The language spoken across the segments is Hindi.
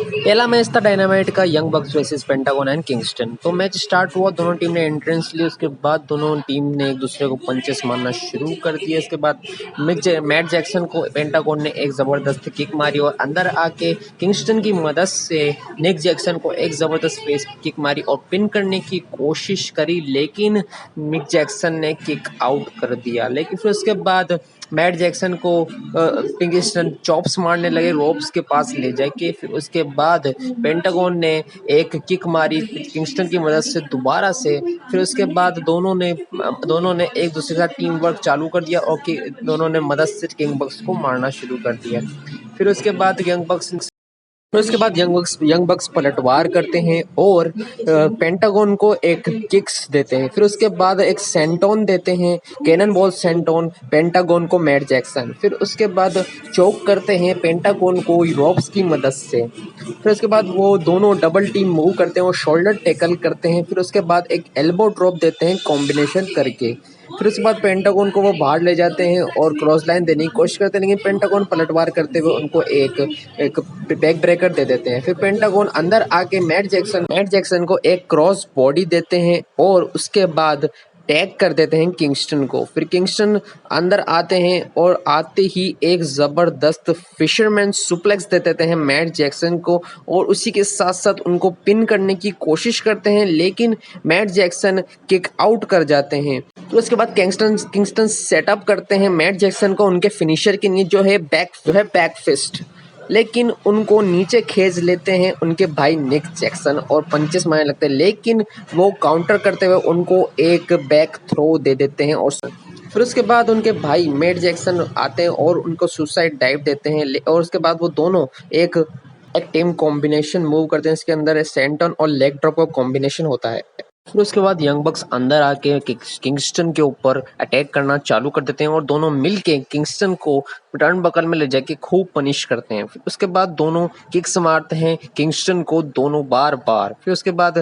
पहला मैच था डायनामाइट का young box versus pentagon and Kingston. तो मैच स्टार्ट हुआ, दोनों टीम ने एंट्रेंस ली। उसके बाद दोनों टीम ने एक दूसरे को पंचेस मारना शुरू कर दिए। इसके बाद मैट जैक्सन को पेंटागन ने एक ज़बरदस्त किक मारी और अंदर आके किंगस्टन की मदद से निक जैक्सन को एक ज़बरदस्त फेस किक मारी और पिन करने की कोशिश करी, लेकिन निक जैक्सन ने किक आउट कर दिया। लेकिन फिर उसके बाद मैट जैक्सन को किंगस्टन चॉप्स मारने लगे रोप्स के पास ले जाके। फिर उसके बाद पेंटागन ने एक किक मारी किंगस्टन की मदद से दोबारा से। फिर उसके बाद दोनों ने एक दूसरे के साथ टीम वर्क चालू कर दिया और दोनों ने मदद से किंग बक्स को मारना शुरू कर दिया। फिर उसके बाद यंग बक्स पलटवार करते हैं और पेंटागन को एक किक्स देते हैं। फिर उसके बाद एक सेंटोन देते हैं, कैनन बॉल सेंटोन पेंटागन को मैट जैक्सन। फिर उसके बाद चोक करते हैं पेंटागन को रोप्स की मदद से। फिर उसके बाद वो दोनों डबल टीम मूव करते हैं और शोल्डर टैकल करते हैं। फिर उसके बाद एक एल्बो ड्रॉप देते हैं कॉम्बिनेशन करके। फिर उसके बाद पेंटागन को वो बाहर ले जाते हैं और क्रॉस लाइन देने की कोशिश करते हैं, लेकिन पेंटागन पलटवार करते हुए उनको एक बैक ब्रेकर दे देते हैं। फिर पेंटागन अंदर आके मैट जैक्सन को एक क्रॉस बॉडी देते हैं और उसके बाद टैग कर देते हैं किंगस्टन को। फिर किंगस्टन अंदर आते हैं और आते ही एक ज़बरदस्त फिशरमैन सुप्लेक्स दे देते हैं मैट जैक्सन को और उसी के साथ साथ उनको पिन करने की कोशिश करते हैं, लेकिन मैट जैक्सन किक आउट कर जाते हैं। तो उसके बाद किंगस्टन सेटअप करते हैं मैट जैक्सन को उनके फिनिशर के लिए जो है बैक फिस्ट, लेकिन उनको नीचे खींच लेते हैं उनके भाई निक जैक्सन और पंचेस मारने लगते हैं, लेकिन वो काउंटर करते हुए उनको एक बैक थ्रो दे देते हैं। और फिर उसके बाद उनके भाई मैट जैक्सन आते हैं और उनको सुसाइड डाइव देते हैं और उसके बाद वो दोनों एक टीम कॉम्बिनेशन मूव करते हैं। इसके अंदर सेंटन और लेग ड्रॉप का कॉम्बिनेशन होता है। फिर उसके बाद यंग बक्स अंदर आके किंगस्टन के ऊपर अटैक करना चालू कर देते हैं और दोनों मिलके किंगस्टन को टर्न बकल में ले जाके खूब पनिश करते हैं। फिर उसके बाद दोनों किक्स मारते हैं किंगस्टन को दोनों बार। फिर उसके बाद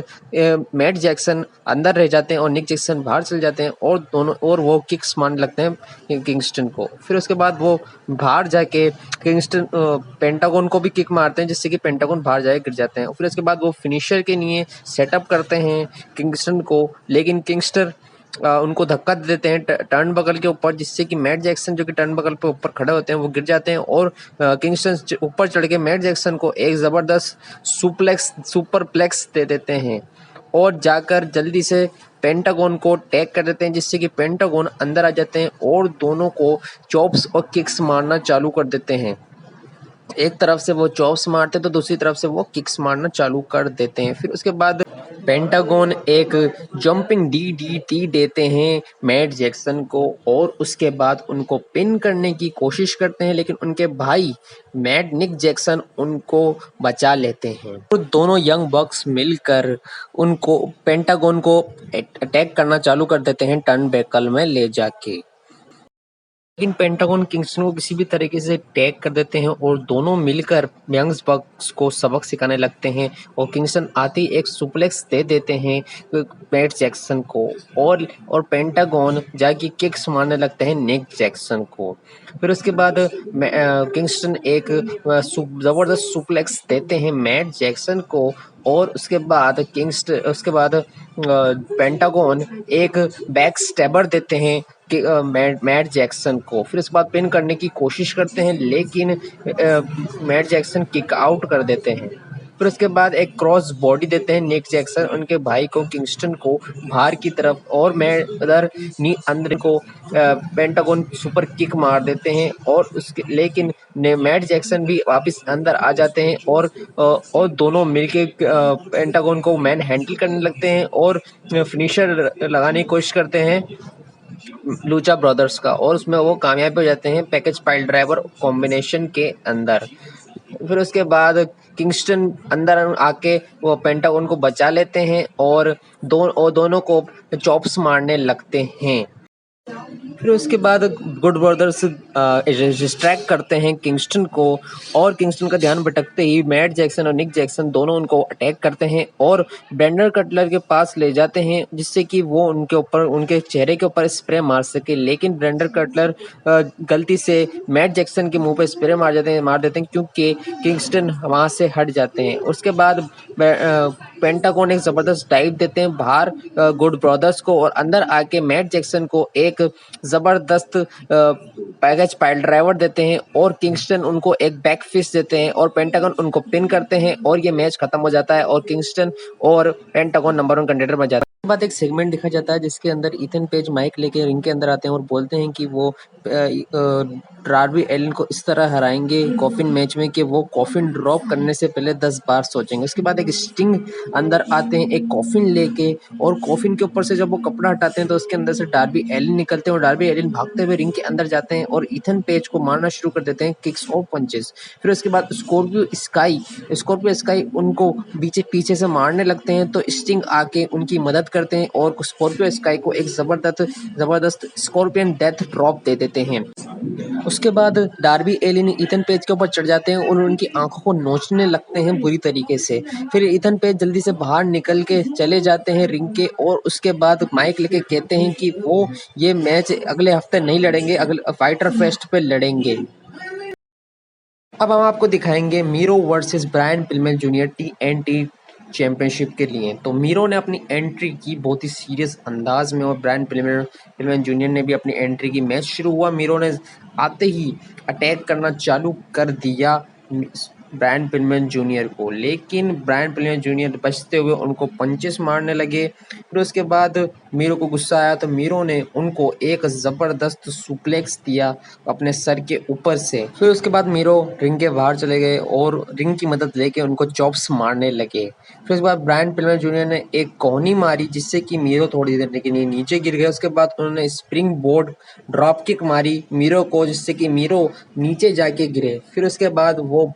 मैट जैक्सन अंदर रह जाते हैं और निक जैक्सन बाहर चले जाते हैं और वो किक्स मारने लगते हैं किंगस्टन को। फिर उसके बाद वो बाहर जाके किंगस्टन पेंटागन को भी किक मारते हैं, जिससे कि पेंटागन बाहर जाके गिर जाते हैं। फिर उसके बाद वो फिनिशर के लिए सेटअप करते हैं किंगस्टन को, लेकिन किंगस्टर उनको धक्का दे देते हैं टर्न बगल के ऊपर, जिससे कि मैट जैक्सन जो कि टर्न बगल पे ऊपर खड़े होते हैं वो गिर जाते हैं और किंगस्टन ऊपर चढ़ के मैट जैक्सन को एक ज़बरदस्त सुपरप्लेक्स दे देते हैं और जाकर जल्दी से पेंटागन को टैग कर देते हैं, जिससे कि पेंटागन अंदर आ जाते हैं और दोनों को चॉप्स और किक्स मारना चालू कर देते हैं। एक तरफ से वो चॉप्स मारते तो दूसरी तरफ से वो किक्स मारना चालू कर देते हैं। फिर उसके बाद पेंटागन एक जंपिंग डीडीटी देते हैं मैट जैक्सन को और उसके बाद उनको पिन करने की कोशिश करते हैं, लेकिन उनके भाई निक जैक्सन उनको बचा लेते हैं। तो दोनों यंग बक्स मिलकर उनको पेंटागन को अटैक करना चालू कर देते हैं टर्न बेकल में ले जाके, लेकिन पेंटागन किंगस्टन को किसी भी तरीके से टैग कर देते हैं और दोनों मिलकर यंग बक्स को सबक सिखाने लगते हैं और किंगस्टन आते ही एक सुप्लेक्स दे देते हैं मैट जैक्सन को और पेंटागन जाके किक्स मारने लगते हैं निक जैक्सन को। फिर उसके बाद किंगस्टन एक ज़बरदस्त सुप्लेक्स देते हैं मैट जैक्सन को और उसके बाद पेंटागन एक बैक स्टैबर देते हैं कि मैट जैक्सन को। फिर उसके बाद पिन करने की कोशिश करते हैं, लेकिन मैट जैक्सन किक आउट कर देते हैं। फिर उसके बाद एक क्रॉस बॉडी देते हैं निक जैक्सन उनके भाई को किंगस्टन को बाहर की तरफ और अंदर को पेंटागन सुपर किक मार देते हैं और लेकिन मैट जैक्सन भी वापस अंदर आ जाते हैं और दोनों मिलके पेंटागन को मैन हैंडल करने लगते हैं और फिनिशर लगाने की कोशिश करते हैं लूचा ब्रदर्स का और उसमें वो कामयाब हो जाते हैं पैकेज पाइल ड्राइवर कॉम्बिनेशन के अंदर। फिर उसके बाद किंगस्टन अंदर आके वो पेंटागन को बचा लेते हैं और दोनों को चॉप्स मारने लगते हैं। फिर उसके बाद गुड ब्रदर्स डिस्ट्रैक्ट करते हैं किंगस्टन को, और किंगस्टन का ध्यान भटकते ही मैट जैक्सन और निक जैक्सन दोनों उनको अटैक करते हैं और ब्रेंडन कटलर के पास ले जाते हैं, जिससे कि वो उनके ऊपर, उनके चेहरे के ऊपर स्प्रे मार सके। लेकिन ब्रेंडन कटलर गलती से मैट जैक्सन के मुंह पे स्प्रे मार देते हैं, क्योंकि किंगस्टन वहां से हट जाते हैं। उसके बाद पेंटागन एक जबरदस्त डाइव देते हैं बाहर गुड ब्रदर्स को, और अंदर आके मैट जैक्सन को एक जबरदस्त पैकेज पाइल ड्राइवर देते हैं, और किंगस्टन उनको एक बैक फिस्ट देते हैं, और पेंटागन उनको पिन करते हैं, और ये मैच खत्म हो जाता है और किंगस्टन और पेंटागन नंबर 1 कंटेंडर बन जाता है। उसके बाद एक सेगमेंट दिखा जाता है जिसके अंदर इथन पेज माइक लेके रिंग के अंदर आते हैं और बोलते हैं कि वो डार्बी एलिन को इस तरह हराएंगे कॉफिन मैच में कि वो कॉफिन ड्रॉप करने से पहले 10 बार सोचेंगे। उसके बाद एक स्टिंग अंदर आते हैं एक कॉफिन लेके, और कॉफिन के ऊपर से जब वो कपड़ा हटाते हैं तो उसके अंदर से डार्बी एलिन निकलते हैं, और डार्बी एलिन भागते हुए रिंग के अंदर जाते हैं और इथन पेज को मारना शुरू कर देते हैं किक्स और पंचेस। फिर उसके बाद स्कॉर्पियो स्काई उनको पीछे पीछे से मारने लगते हैं, तो स्टिंग आके उनकी मदद करते हैं और स्कॉर्पियो स्काई को एक जबरदस्त स्कॉर्पियन डेथ ड्रॉप दे देते हैं। उसके बाद डार्बी एलिन इथन पेज के ऊपर चढ़ जाते हैं और उनकी आंखों को नोचने लगते हैं बुरी तरीके से। फिर इथन पेज जल्दी से बाहर निकल के चले जाते हैं रिंग के, और उसके बाद माइक लेके कहते हैं कि वो ये मैच अगले हफ्ते नहीं लड़ेंगे, अगले फाइटर फेस्ट पे लड़ेंगे। अब हम आपको दिखाएंगे Miro versus Brian Pillman junior TNT championship के लिए। तो मीरो ने अपनी एंट्री की बहुत ही सीरियस अंदाज में, और ब्रायन पिलमैन जूनियर ने भी अपनी एंट्री की। मैच शुरू हुआ, मीरो ने आते ही अटैक करना चालू कर दिया ब्रायन पिलमैन जूनियर को, लेकिन ब्रायन पिलमैन जूनियर बचते हुए उनको पंचेस मारने लगे। फिर उसके बाद मीरो को गुस्सा आया तो मीरो ने उनको एक ज़बरदस्त सुप्लेक्स दिया अपने सर के ऊपर से। फिर उसके बाद मीरो रिंग के बाहर चले गए और रिंग की मदद लेके उनको चॉप्स मारने लगे। फिर उसके बाद ब्रायन पिलमैन जूनियर ने एक कोहनी मारी, जिससे कि मीरो थोड़ी देर के लिए नीचे गिर गया। उसके बाद उन्होंने स्प्रिंग बोर्ड ड्रॉप किक मारी मीरो को, जिससे कि मीरो नीचे जाके गिरे। फिर उसके बाद वो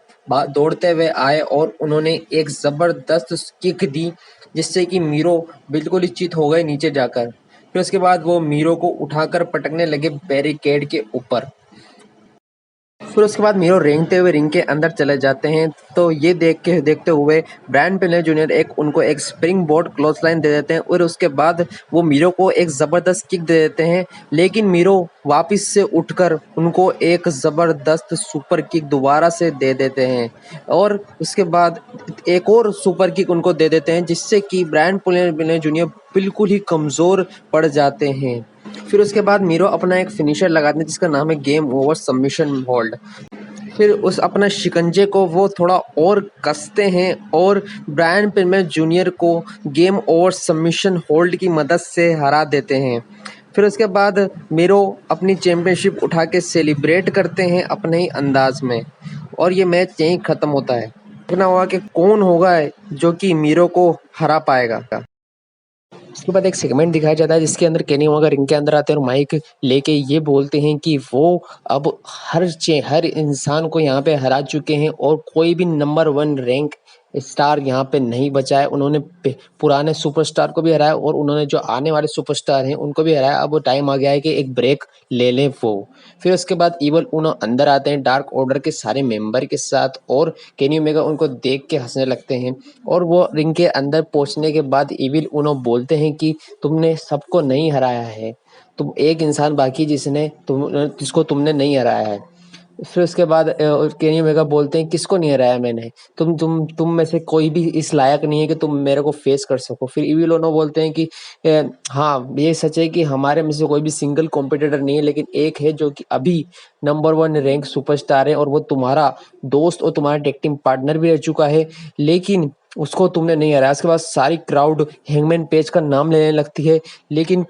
दौड़ते हुए आए और उन्होंने एक जबरदस्त किक दी, जिससे कि मीरो बिल्कुल ही चित हो गए नीचे जाकर। फिर उसके बाद वो मीरो को उठाकर पटकने लगे बैरिकेड के ऊपर। फिर उसके बाद मीरो रेंगते हुए रिंग के अंदर चले जाते हैं, तो ये देखते हुए ब्रायन पिलमैन जूनियर उनको एक स्प्रिंग बोर्ड क्लोज लाइन दे देते हैं, और उसके बाद वो मीरो को एक ज़बरदस्त किक दे देते हैं। लेकिन मीरो वापस से उठकर उनको एक ज़बरदस्त सुपर किक दोबारा से दे देते हैं, और उसके बाद एक और सुपर किक उनको दे देते हैं, जिससे कि ब्रायन पिलमैन जूनियर बिल्कुल ही कमज़ोर पड़ जाते हैं। फिर उसके बाद मीरो अपना एक फिनिशर लगाते हैं जिसका नाम है गेम ओवर सबमिशन होल्ड। फिर उस अपना शिकंजे को वो थोड़ा और कसते हैं और ब्रायन पिलमैन जूनियर को गेम ओवर सबमिशन होल्ड की मदद से हरा देते हैं। फिर उसके बाद मीरो अपनी चैंपियनशिप उठा के सेलिब्रेट करते हैं अपने ही अंदाज में, और ये मैच यहीं ख़त्म होता है। देखना होगा कि कौन होगा जो कि मीरो को हरा पाएगा। उसके बाद एक सेगमेंट दिखाया जाता है जिसके अंदर केनी ओमेगा रिंग के अंदर आते हैं और माइक लेके ये बोलते हैं कि वो अब हर इंसान को यहाँ पे हरा चुके हैं और कोई भी नंबर 1 रैंक स्टार यहाँ पे नहीं बचा है। उन्होंने पुराने सुपरस्टार को भी हराया और उन्होंने जो आने वाले सुपरस्टार हैं उनको भी हराया। अब वो टाइम आ गया है कि एक ब्रेक ले लें वो। फिर उसके बाद इवल उनो अंदर आते हैं डार्क ऑर्डर के सारे मेंबर के साथ, और केनी ओमेगा उनको देख के हंसने लगते हैं, और वो रिंग के अंदर पहुंचने के बाद इविल उनो बोलते हैं कि तुमने सबको नहीं हराया है, तुम एक इंसान बाकी जिसको तुमने नहीं हराया है। फिर उसके बाद केनी ओमेगा बोलते हैं किसको नहीं हराया मैंने, तुम में से कोई भी इस लायक नहीं है कि तुम मेरे को फेस कर सको। फिर इविल उनो बोलते हैं कि हाँ ये सच है कि हमारे में से कोई भी सिंगल कॉम्पिटिटर नहीं है, लेकिन एक है जो कि अभी नंबर 1 रैंक सुपरस्टार है और वो तुम्हारा दोस्त और तुम्हारा टेक टीम पार्टनर भी रह चुका है, लेकिन उसको तुमने नहीं हराया। उसके बाद सारी क्राउड हैंगमैन पेज का नाम लेने लगती है, लेकिन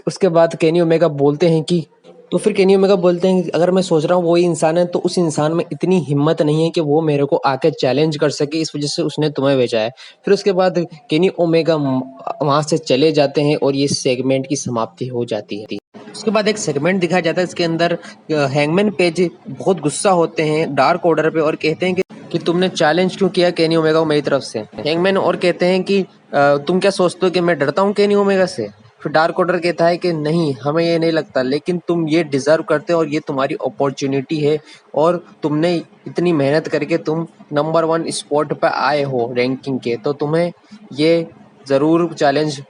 उसके बाद केनी ओमेगा बोलते हैं कि फिर केनी ओमेगा बोलते हैं कि अगर मैं सोच रहा हूँ वही इंसान है तो उस इंसान में इतनी हिम्मत नहीं है कि वो मेरे को आके चैलेंज कर सके, इस वजह से उसने तुम्हें भेजा है। फिर उसके बाद केनी ओमेगा वहां से चले जाते हैं और ये सेगमेंट की समाप्ति हो जाती है। उसके बाद एक सेगमेंट दिखाया जाता है, इसके अंदर हैंगमैन पेज बहुत गुस्सा होते हैं डार्क ऑर्डर पे और कहते हैं कि तुमने चैलेंज क्यों किया केनी ओमेगा को मेरी तरफ से। हैंगमैन और कहते हैं कि तुम क्या सोचते हो कि मैं डरता हूँ केनी ओमेगा से। फिर डार्क ऑर्डर कहता है कि नहीं, हमें ये नहीं लगता, लेकिन तुम ये डिजर्व करते हो और ये तुम्हारी अपॉर्चुनिटी है और तुमने इतनी मेहनत करके तुम नंबर 1 स्पॉट पे आए हो रैंकिंग के, तो तुम्हें ये ज़रूर चैलेंज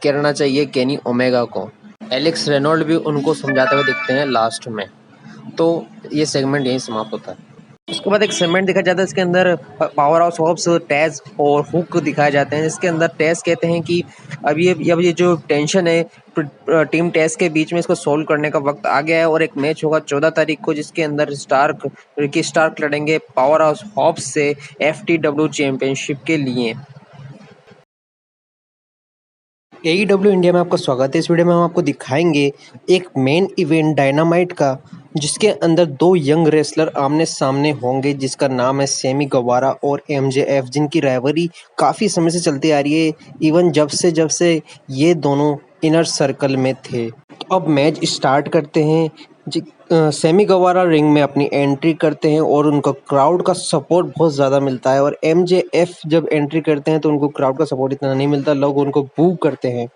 करना चाहिए केनी ओमेगा को। एलेक्स रेनॉल्ड भी उनको समझाते हुए दिखते हैं लास्ट में। तो ये सेगमेंट यहीं समाप्त होता है। उसके बाद एक सेगमेंट दिखाया जाता है, इसके अंदर पावर हाउस हॉप्स, टैज और हुक दिखाए जाते हैं। इसके अंदर टैज कहते हैं कि अब ये जो टेंशन है टीम टैज के बीच में, इसको सोल्व करने का वक्त आ गया है और एक मैच होगा 14 तारीख को, जिसके अंदर रिकी स्टार्क लड़ेंगे पावर हाउस हॉप्स से FTW चैंपियनशिप के लिए। AEW इंडिया में आपका स्वागत है। इस वीडियो में हम आपको दिखाएंगे एक मेन इवेंट डायनामाइट का, जिसके अंदर 2 यंग रेसलर आमने सामने होंगे, जिसका नाम है सेमी गवारा और MJF, जिनकी राइवरी काफ़ी समय से चलती आ रही है, इवन जब से ये दोनों इनर सर्कल में थे। तो अब मैच स्टार्ट करते हैं। सेमी गवारा रिंग में अपनी एंट्री करते हैं और उनका क्राउड का सपोर्ट बहुत ज़्यादा मिलता है, और MJF जब एंट्री करते हैं तो उनको क्राउड का सपोर्ट इतना नहीं मिलता, लोग उनको बू करते हैं।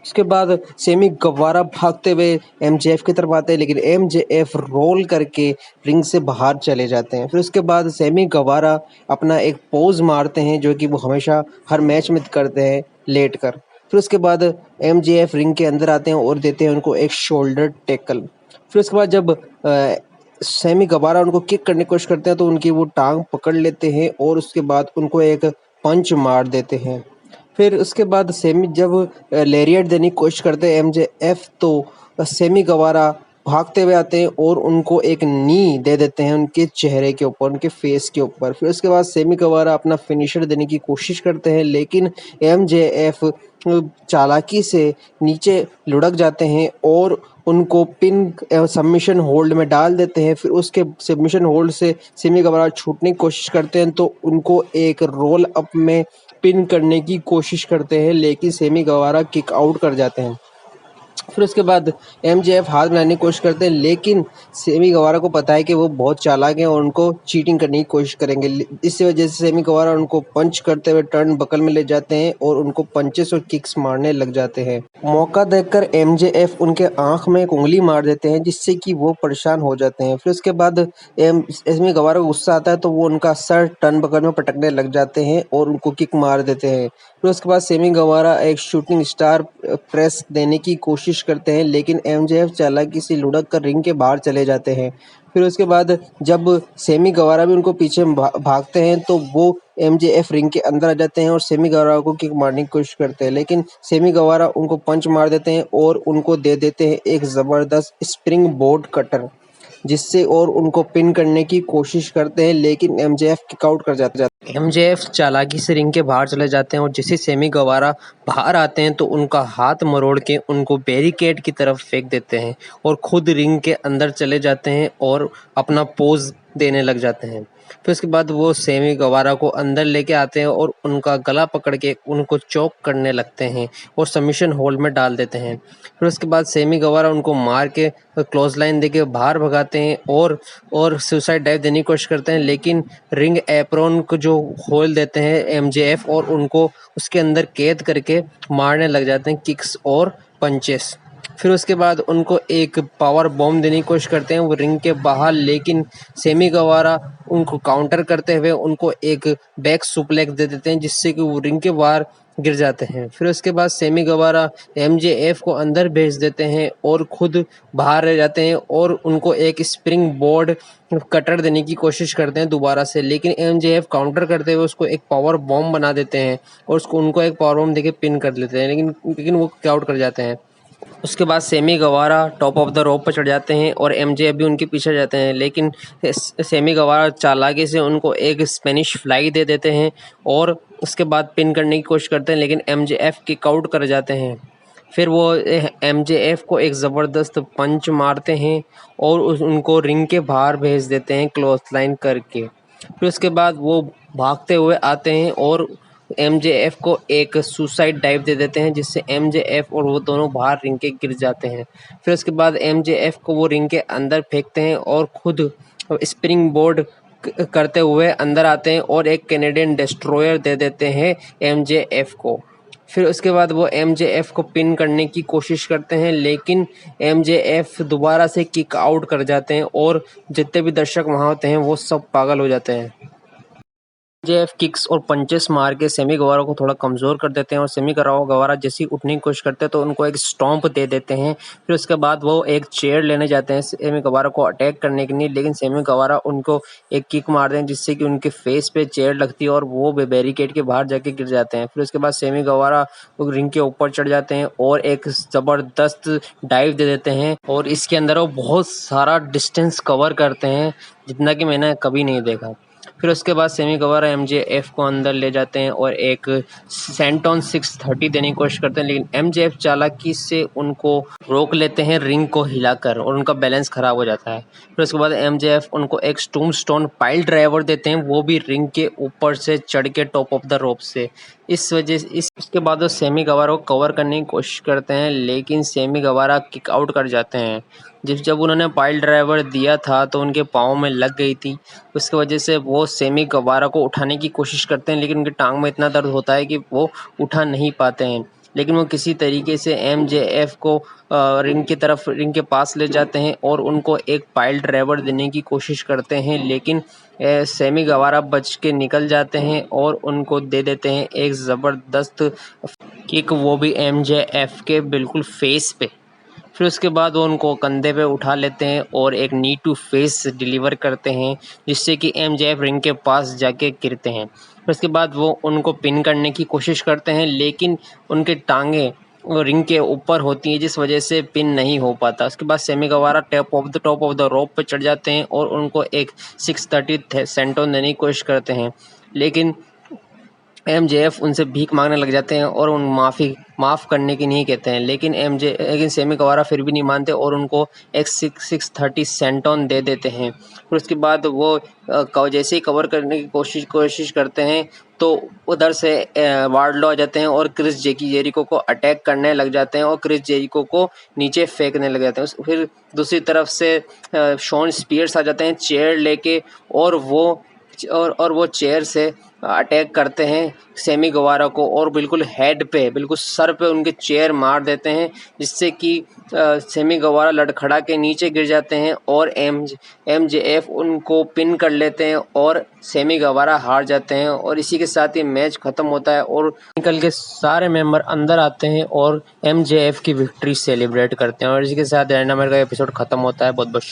उसके बाद सेमी गवारा भागते हुए MJF की तरफ आते हैं, लेकिन MJF रोल करके रिंग से बाहर चले जाते हैं। फिर उसके बाद सेमी गवारा अपना एक पोज मारते हैं, जो कि वो हमेशा हर मैच में करते हैं लेट कर। फिर उसके बाद MJF रिंग के अंदर आते हैं और देते हैं उनको एक शोल्डर टैकल। फिर उसके बाद जब सेमी गवारा उनको किक करने की कोशिश करते हैं तो उनकी वो टांग पकड़ लेते हैं और उसके बाद उनको एक पंच मार देते हैं। फिर उसके बाद सेमी जब लैरिएट देने की कोशिश करते हैं MJF, तो सेमी गवारा भागते हुए आते हैं और उनको एक नी दे देते हैं उनके चेहरे के ऊपर, उनके फेस के ऊपर। फिर उसके बाद सेमी गवारा अपना फिनिशर देने की कोशिश करते हैं, लेकिन MJF चालाकी से नीचे लुढ़क जाते हैं और उनको पिन सबमिशन होल्ड में डाल देते हैं। फिर उसके सबमिशन होल्ड से सेमी गवारा छूटने की कोशिश करते हैं, तो उनको एक रोल अप में पिन करने की कोशिश करते हैं, लेकिन सेमी गवारा किक आउट कर जाते हैं। फिर उसके बाद MJF हाथ मिलाने की कोशिश करते हैं, लेकिन सेमी गवारा को पता है कि वो बहुत चालाक हैं और उनको चीटिंग करने की कोशिश करेंगे। इसी वजह से सेमी गवारा उनको पंच करते हुए टर्न बकल में ले जाते हैं और उनको पंचेस और किक्स मारने लग जाते हैं। मौका देखकर MJF उनके आंख में एक उंगली मार देते हैं, जिससे कि वो परेशान हो जाते हैं। फिर उसके बाद सेमी गवारा को गुस्सा आता है, तो वो उनका सर टर्न बकल में पटकने लग जाते हैं और उनको किक मार देते हैं। फिर उसके बाद सेमी गवारा एक शूटिंग स्टार प्रेस देने की कोशिश करते हैं, लेकिन MJF चालाकी से लुढ़क कर रिंग के बाहर चले जाते हैं। फिर उसके बाद जब सेमी गवारा भी उनको पीछे भागते हैं, तो वो MJF रिंग के अंदर आ जाते हैं और सेमी गवारा को किक मारने की कोशिश करते हैं, लेकिन सेमी गवारा उनको पंच मार देते हैं और उनको दे देते हैं एक ज़बरदस्त स्प्रिंग बोर्ड कटर, जिससे और उनको पिन करने की कोशिश करते हैं, लेकिन MJF किक आउट कर जाते हैं। MJF चालाकी से रिंग के बाहर चले जाते हैं और जैसे सेमी गवारा बाहर आते हैं तो उनका हाथ मरोड़ के उनको बैरिकेड की तरफ फेंक देते हैं और खुद रिंग के अंदर चले जाते हैं और अपना पोज देने लग जाते हैं। फिर उसके बाद वो सेमी गवारा को अंदर लेके आते हैं और उनका गला पकड़ के उनको चोक करने लगते हैं और सबमिशन होल्ड में डाल देते हैं। फिर उसके बाद सेमी गवारा उनको मार के क्लोज लाइन देके बाहर भगाते हैं और सुसाइड डाइव देने की कोशिश करते हैं, लेकिन रिंग एप्रोन को जो होल देते हैं MJF और उनको उसके अंदर कैद करके मारने लग जाते हैं किक्स और पंचेस। फिर उसके बाद उनको एक पावर बॉम्ब देने की कोशिश करते हैं वो रिंग के बाहर, लेकिन सेमी गवारा उनको काउंटर करते हुए उनको एक बैक सुप्लेक्स दे देते हैं, जिससे कि वो रिंग के बाहर गिर जाते हैं। फिर उसके बाद सेमी गवारा MJF को अंदर भेज देते हैं और खुद बाहर रह जाते हैं और उनको एक स्प्रिंग बोर्ड कटर देने की कोशिश करते हैं दोबारा से, लेकिन MJF काउंटर करते हुए उसको एक पावर बॉम्ब बना देते हैं और उनको एक पावर बॉम्ब देके पिन कर लेते हैं, लेकिन वो आउट कर जाते हैं। उसके बाद semi Gavara top of the rope पर चढ़ जाते हैं और MJF भी उनके पीछे जाते हैं, लेकिन सेमी गवारा चालाकी से उनको एक स्पेनिश फ्लाई दे देते हैं और उसके बाद पिन करने की कोशिश करते हैं, लेकिन MJF किक आउट कर जाते हैं। फिर वो MJF को एक ज़बरदस्त पंच मारते हैं और उनको रिंग के बाहर भेज देते हैं क्लोज लाइन करके। फिर उसके बाद वो भागते हुए आते हैं और MJF को एक सुसाइड डाइव दे देते हैं, जिससे MJF और वो दोनों बाहर रिंग के गिर जाते हैं। फिर उसके बाद MJF को वो रिंग के अंदर फेंकते हैं और खुद स्प्रिंग बोर्ड करते हुए अंदर आते हैं और एक कैनेडियन डिस्ट्रॉयर दे देते हैं MJF को। फिर उसके बाद वो एमजेएफ को पिन करने की कोशिश करते हैं, लेकिन एमजेएफ दोबारा से किक आउट कर जाते हैं और जितने भी दर्शक वहाँ होते हैं वो सब पागल हो जाते हैं। एमजेएफ किक्स और पंचेस मार के सेमी गवारा को थोड़ा कमज़ोर कर देते हैं और सेमी गवारा जैसे ही उठने की कोशिश करते हैं तो उनको एक स्टॉम्प दे देते हैं। फिर उसके बाद वो एक चेयर लेने जाते हैं सेमी गवारा को अटैक करने के लिए, लेकिन सेमी गवारा उनको एक किक मारते हैं जिससे कि उनके फेस पे चेयर लगती है और वो बैरिकेड के बाहर जाके गिर जाते हैं। फिर उसके बाद सेमी गवारा रिंग के ऊपर चढ़ जाते हैं और एक ज़बरदस्त डाइव दे देते हैं और इसके अंदर वो बहुत सारा डिस्टेंस कवर करते हैं जितना कि मैंने कभी नहीं देखा। फिर उसके बाद सेमी गवारा एमजेएफ को अंदर ले जाते हैं और एक सेंटोन 630 देने की कोशिश करते हैं, लेकिन एमजेएफ चालाकी से उनको रोक लेते हैं रिंग को हिलाकर और उनका बैलेंस खराब हो जाता है। फिर उसके बाद एमजेएफ उनको एक टूम्बस्टोन पाइल ड्राइवर देते हैं, वो भी रिंग के ऊपर से चढ़ के टॉप ऑफ द रोप से। इस वजह से इसके बाद वो सेमी गवारा को कवर करने की कोशिश करते हैं, लेकिन सेमी गवारा किक आउट कर जाते हैं। जब उन्होंने पाइल ड्राइवर दिया था तो उनके पाँव में लग गई थी, उसकी वजह से वो सेमी गवारा को उठाने की कोशिश करते हैं, लेकिन उनकी टांग में इतना दर्द होता है कि वो उठा नहीं पाते हैं। लेकिन वो किसी तरीके से एमजेएफ को रिंग के पास ले जाते हैं और उनको एक पाइल ड्राइवर देने की कोशिश करते हैं, लेकिन सेमी गवारा बच के निकल जाते हैं और उनको दे देते हैं एक ज़बरदस्त किक, वो भी एमजेएफ के बिल्कुल फेस पे। फिर उसके बाद वो उनको कंधे पे उठा लेते हैं और एक नी टू फेस डिलीवर करते हैं, जिससे कि एमजेएफ रिंग के पास जाके गिरते हैं। फिर उसके बाद वो उनको पिन करने की कोशिश करते हैं, लेकिन उनकी टांगें रिंग के ऊपर होती हैं जिस वजह से पिन नहीं हो पाता। उसके बाद semi Gavara top of the rope पे चढ़ जाते हैं और उनको एक 630 सेंटोन देने की कोशिश करते हैं, लेकिन एमजेएफ उनसे भीख मांगने लग जाते हैं और उन माफ़ करने की नहीं कहते हैं, लेकिन सेमी गवारा फिर भी नहीं मानते और उनको एक 630 सेंटोन दे देते हैं। फिर उसके बाद वो जैसे ही कवर करने की कोशिश करते हैं तो उधर से वार्डलो आ जाते हैं और क्रिस जेरिको को अटैक करने लग जाते हैं और क्रिस जेरिको को नीचे फेंकने लग जाते हैं। फिर दूसरी तरफ से शॉन स्पीयर्स आ जाते हैं चेयर लेके और वो चेयर से अटैक करते हैं सेमी गवारा को और बिल्कुल हेड पे, बिल्कुल सर पे उनके चेयर मार देते हैं, जिससे कि सेमी गवारा लड़खड़ा के नीचे गिर जाते हैं और एमजेएफ उनको पिन कर लेते हैं और सेमी गवारा हार जाते हैं और इसी के साथ ही मैच ख़त्म होता है और निकल के सारे मेंबर अंदर आते हैं और एमजेएफ की विक्ट्री सेलिब्रेट करते हैं और इसी के साथ डायनामाइट का एपिसोड ख़त्म होता है। बहुत बहुत